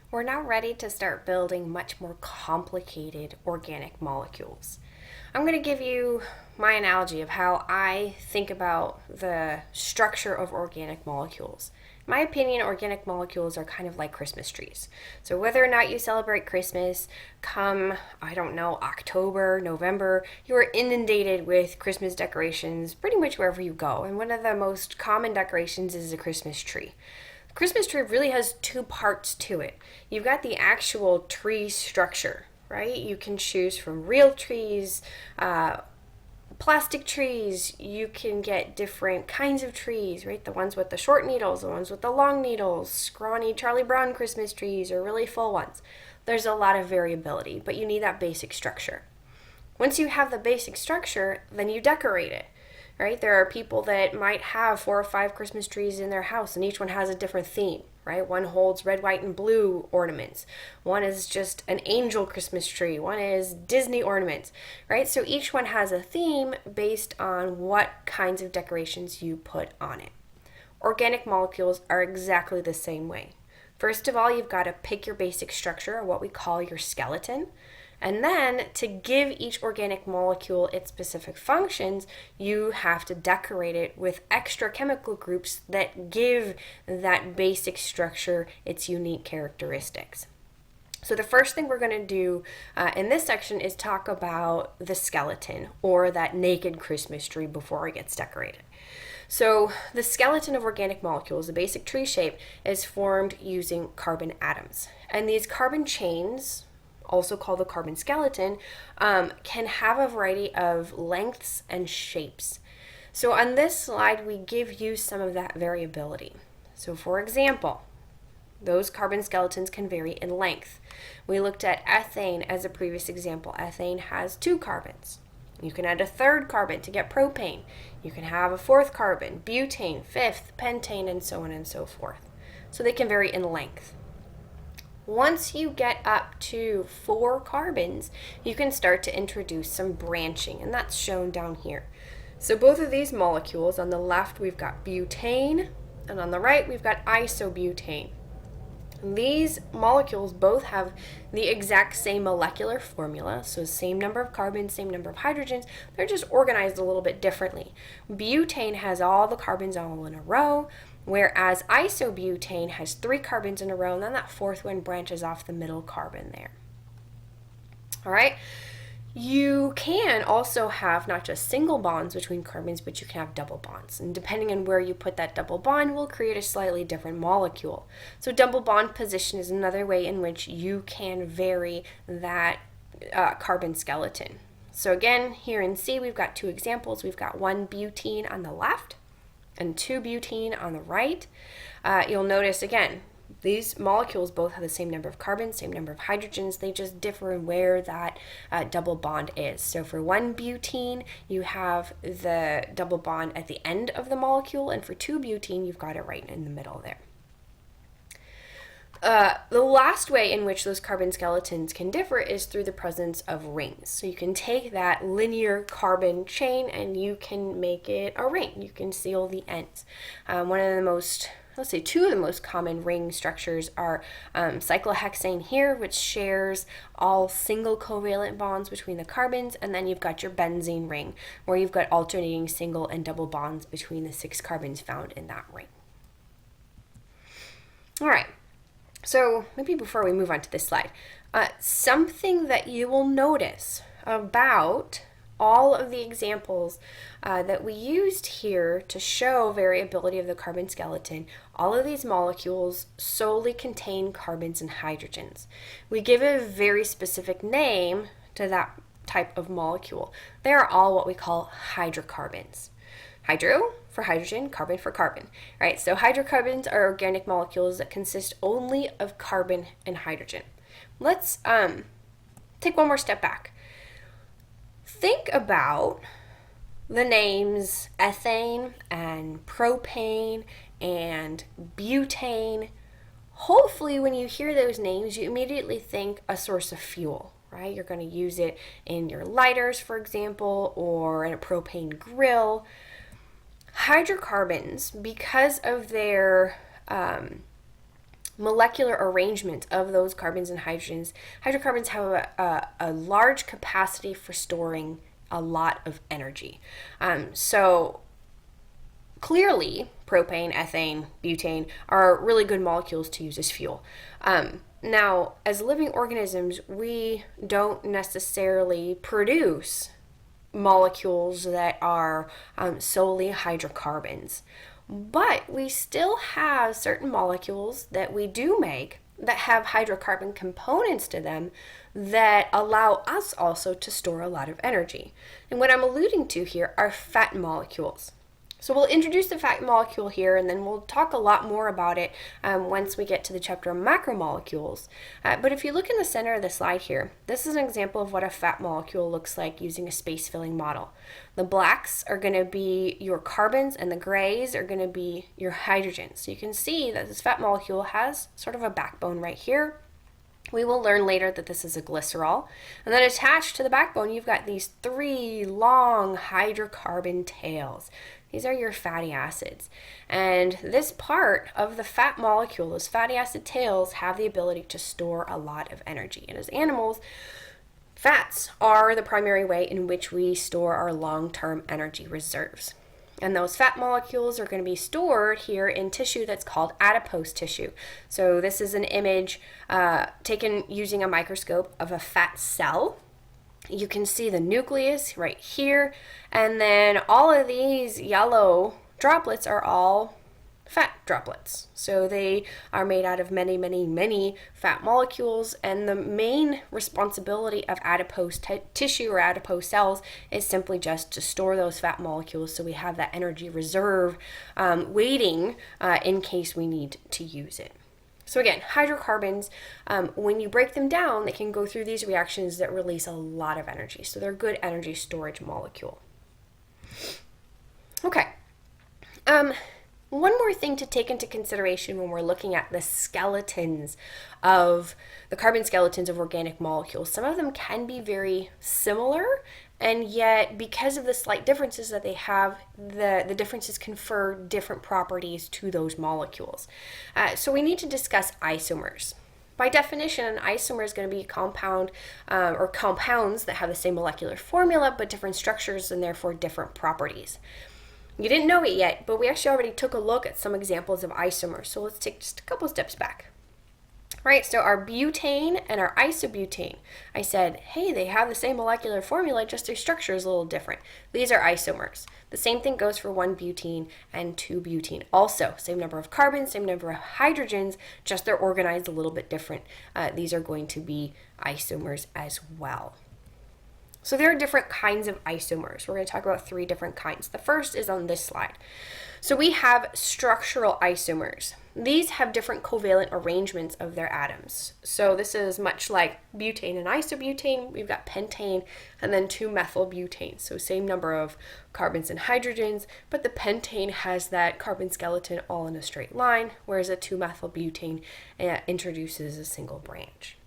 We're now ready to start building much more complicated organic molecules. I'm going to give you my analogy of how I think about the structure of organic molecules. In my opinion, organic molecules are kind of like Christmas trees. So whether or not you celebrate Christmas, come, I don't know, October, November, you are inundated with Christmas decorations pretty much wherever you go. And one of the most common decorations is a Christmas tree. Christmas tree really has two parts to it. You've got the actual tree structure, right? You can choose from real trees, plastic trees. You can get different kinds of trees, right? The ones with the short needles, the ones with the long needles, scrawny Charlie Brown Christmas trees, or really full ones. There's a lot of variability, but you need that basic structure. Once you have the basic structure, then you decorate it. Right? There are people that might have 4 or 5 Christmas trees in their house, and each one has a different theme, right? One holds red, white, and blue ornaments. One is just an angel Christmas tree. One is Disney ornaments, right? So each one has a theme based on what kinds of decorations you put on it. Organic molecules are exactly the same way. First of all, you've got to pick your basic structure, or what we call your skeleton. And then to give each organic molecule its specific functions, you have to decorate it with extra chemical groups that give that basic structure its unique characteristics. So the first thing we're going to do in this section is talk about the skeleton, or that naked Christmas tree before it gets decorated. So the skeleton of organic molecules, the basic tree shape, is formed using carbon atoms. And these carbon chains, also called the carbon skeleton, can have a variety of lengths and shapes. So on this slide, we give you some of that variability. So for example, those carbon skeletons can vary in length. We looked at ethane as a previous example. Ethane has 2 carbons. You can add a 3rd carbon to get propane. You can have a 4th carbon, butane, 5th, pentane, and so on and so forth. So they can vary in length. Once you get up to 4 carbons, you can start to introduce some branching, and that's shown down here. So both of these molecules, on the left we've got butane, and on the right we've got isobutane. These molecules both have the exact same molecular formula, so same number of carbons, same number of hydrogens. They're just organized a little bit differently. Butane has all the carbons all in a row, whereas isobutane has 3 carbons in a row, and then that 4th one branches off the middle carbon there. All right. You can also have not just single bonds between carbons, but you can have double bonds. And depending on where you put that double bond will create a slightly different molecule. So double bond position is another way in which you can vary that carbon skeleton. So again, here in C, we've got 2 examples. We've got 1 butene on the left and 2 butene on the right. You'll notice again, these molecules both have the same number of carbons, same number of hydrogens. They just differ in where that double bond is. So for 1 butene, you have the double bond at the end of the molecule, and for 2 butene, you've got it right in the middle there. The last way in which those carbon skeletons can differ is through the presence of rings. So you can take that linear carbon chain and you can make it a ring. You can seal the ends. One of the most, let's say 2 of the most common ring structures are cyclohexane here, which shares all single covalent bonds between the carbons, and then you've got your benzene ring, where you've got alternating single and double bonds between the 6 carbons found in that ring. All right. So maybe before we move on to this slide, something that you will notice about all of the examples that we used here to show variability of the carbon skeleton, all of these molecules solely contain carbons and hydrogens. We give a very specific name to that type of molecule. They are all what we call hydrocarbons. Hydro for hydrogen, carbon for carbon, right? So hydrocarbons are organic molecules that consist only of carbon and hydrogen. Let's take one more step back. Think about the names ethane and propane and butane. Hopefully when you hear those names, you immediately think a source of fuel, right? You're going to use it in your lighters, for example, or in a propane grill. Hydrocarbons, because of their molecular arrangement of those carbons and hydrogens, hydrocarbons have a large capacity for storing a lot of energy. So clearly, propane, ethane, butane are really good molecules to use as fuel. Now, as living organisms, we don't necessarily produce molecules that are solely hydrocarbons. But we still have certain molecules that we do make that have hydrocarbon components to them that allow us also to store a lot of energy. And what I'm alluding to here are fat molecules. So we'll introduce the fat molecule here, and then we'll talk a lot more about it once we get to the chapter on macromolecules. But if you look in the center of the slide here, this is an example of what a fat molecule looks like using a space-filling model. The blacks are going to be your carbons, and the grays are going to be your hydrogens. So you can see that this fat molecule has sort of a backbone right here. We will learn later that this is a glycerol. And then attached to the backbone, you've got these 3 long hydrocarbon tails. These are your fatty acids. And this part of the fat molecule, those fatty acid tails, have the ability to store a lot of energy. And as animals, fats are the primary way in which we store our long-term energy reserves. And those fat molecules are going to be stored here in tissue that's called adipose tissue. So this is an image taken using a microscope of a fat cell. You can see the nucleus right here, and then all of these yellow droplets are all fat droplets. So they are made out of many, many, many fat molecules, and the main responsibility of adipose tissue or adipose cells is simply just to store those fat molecules so we have that energy reserve waiting in case we need to use it. So again, hydrocarbons, when you break them down, they can go through these reactions that release a lot of energy. So they're a good energy storage molecule. Okay. One more thing to take into consideration when we're looking at the skeletons of the carbon skeletons of organic molecules. Some of them can be very similar, and yet because of the slight differences that they have, the differences confer different properties to those molecules. So we need to discuss isomers. By definition, an isomer is going to be a compound or compounds that have the same molecular formula but different structures and therefore different properties. You didn't know it yet, but we actually already took a look at some examples of isomers. So let's take just a couple steps back. Right, so our butane and our isobutane. I said, hey, they have the same molecular formula, just their structure is a little different. These are isomers. The same thing goes for 1-butene and 2-butene. Also, same number of carbons, same number of hydrogens, just they're organized a little bit different. These are going to be isomers as well. So there are different kinds of isomers. We're going to talk about 3 different kinds. The first is on this slide. So we have structural isomers. These have different covalent arrangements of their atoms. So this is much like butane and isobutane. We've got pentane and then 2-methylbutane. So same number of carbons and hydrogens, but the pentane has that carbon skeleton all in a straight line, whereas a 2-methylbutane introduces a single branch.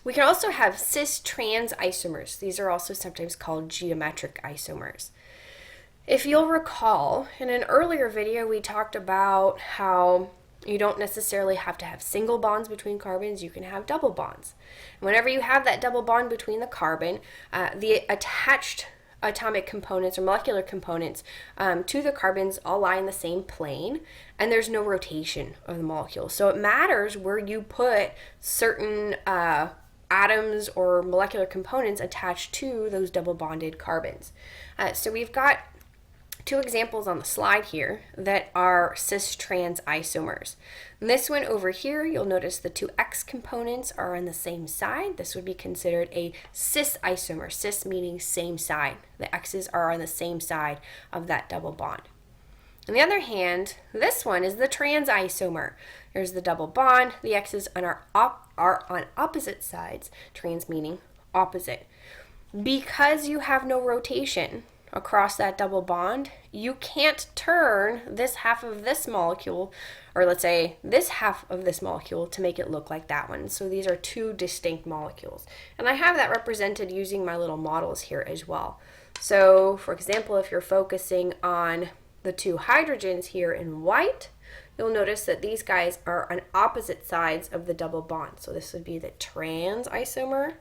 We can also have cis-trans isomers. These are also sometimes called geometric isomers. If you'll recall, in an earlier video we talked about how you don't necessarily have to have single bonds between carbons, you can have double bonds. And whenever you have that double bond between the carbon, the attached atomic components or molecular components to the carbons all lie in the same plane, and there's no rotation of the molecule. So it matters where you put certain atoms or molecular components attached to those double bonded carbons. So we've got 2 examples on the slide here that are cis-trans isomers. And this one over here, you'll notice the 2 X components are on the same side. This would be considered a cis isomer, cis meaning same side. The X's are on the same side of that double bond. On the other hand, this one is the trans isomer. There's the double bond. The X's are on opposite sides, trans meaning opposite. Because you have no rotation across that double bond, you can't turn this half of this molecule, or let's say this half of this molecule, to make it look like that one. So these are 2 distinct molecules. And I have that represented using my little models here as well. So for example, if you're focusing on the 2 hydrogens here in white, you'll notice that these guys are on opposite sides of the double bond. So this would be the trans isomer.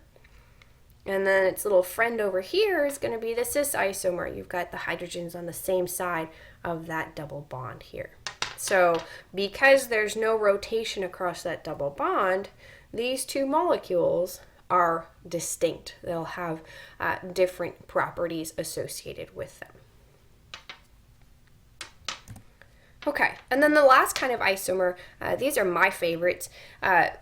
And then its little friend over here is going to be the cis isomer. You've got the hydrogens on the same side of that double bond here. So because there's no rotation across that double bond, these two molecules are distinct. They'll have different properties associated with them. Okay, and then the last kind of isomer, these are my favorites.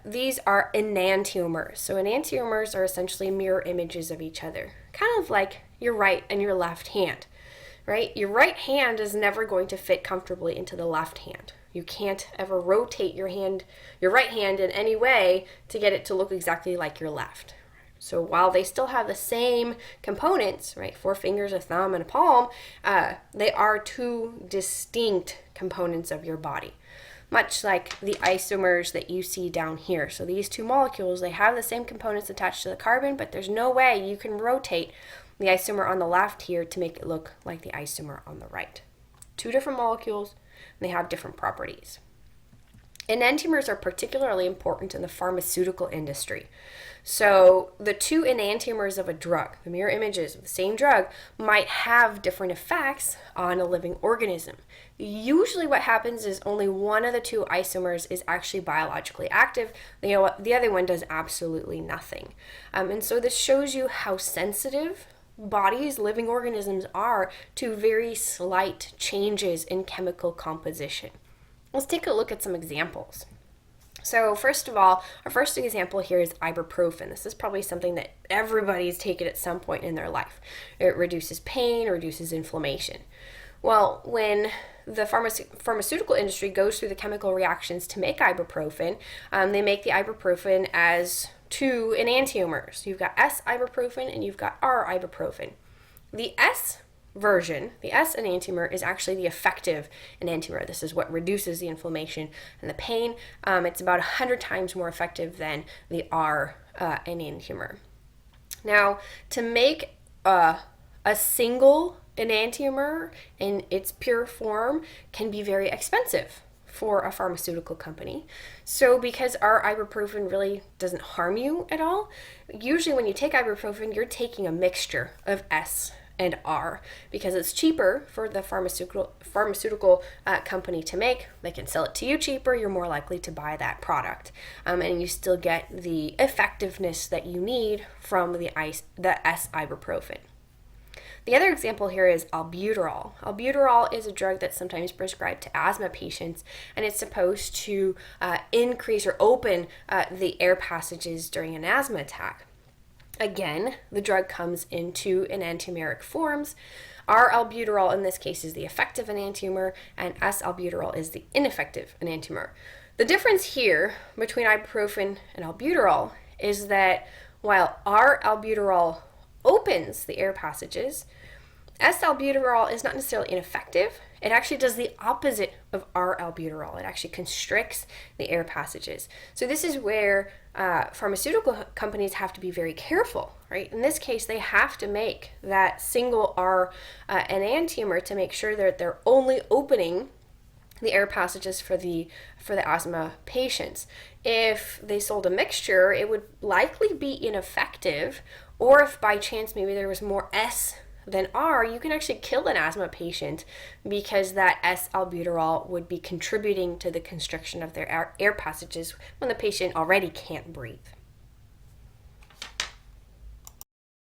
These are enantiomers. So enantiomers are essentially mirror images of each other, kind of like your right and your left hand, right? Your right hand is never going to fit comfortably into the left hand. You can't ever rotate your right hand in any way to get it to look exactly like your left. So while they still have the same components, right, 4 fingers, a thumb, and a palm, they are two distinct components of your body, much like the isomers that you see down here. So these two molecules, they have the same components attached to the carbon, but there's no way you can rotate the isomer on the left here to make it look like the isomer on the right. Two different molecules, and they have different properties. Enantiomers are particularly important in the pharmaceutical industry. So the two enantiomers of a drug, the mirror images of the same drug, might have different effects on a living organism. Usually what happens is only one of the two isomers is actually biologically active. The other one does absolutely nothing. And so this shows you how sensitive bodies, living organisms are to very slight changes in chemical composition. Let's take a look at some examples. So first of all, our first example here is ibuprofen. This is probably something that everybody's taken at some point in their life. It reduces pain, reduces inflammation. Well, when the pharmaceutical industry goes through the chemical reactions to make ibuprofen, they make the ibuprofen as two enantiomers. You've got S-ibuprofen and you've got R-ibuprofen. The S version, the S enantiomer, is actually the effective enantiomer. This is what reduces the inflammation and the pain. It's about 100 times more effective than the R enantiomer. Now, to make a single enantiomer in its pure form can be very expensive for a pharmaceutical company. So because our ibuprofen really doesn't harm you at all, usually when you take ibuprofen, you're taking a mixture of S and R because it's cheaper for the pharmaceutical company to make. They can sell it to you cheaper. You're more likely to buy that product, and you still get the effectiveness that you need from the S ibuprofen. The other example here is albuterol. Albuterol is a drug that's sometimes prescribed to asthma patients, and it's supposed to increase or open the air passages during an asthma attack. Again, the drug comes in two enantiomeric forms. R-albuterol in this case is the effective enantiomer, and S-albuterol is the ineffective enantiomer. The difference here between ibuprofen and albuterol is that while R-albuterol opens the air passages, S-albuterol is not necessarily ineffective. It actually does the opposite of R-albuterol. It actually constricts the air passages. So this is where pharmaceutical companies have to be very careful, right? In this case, they have to make that single R enantiomer to make sure that they're only opening the air passages for the asthma patients. If they sold a mixture, it would likely be ineffective, or if by chance maybe there was more S than R, you can actually kill an asthma patient because that S-albuterol would be contributing to the constriction of their air passages when the patient already can't breathe.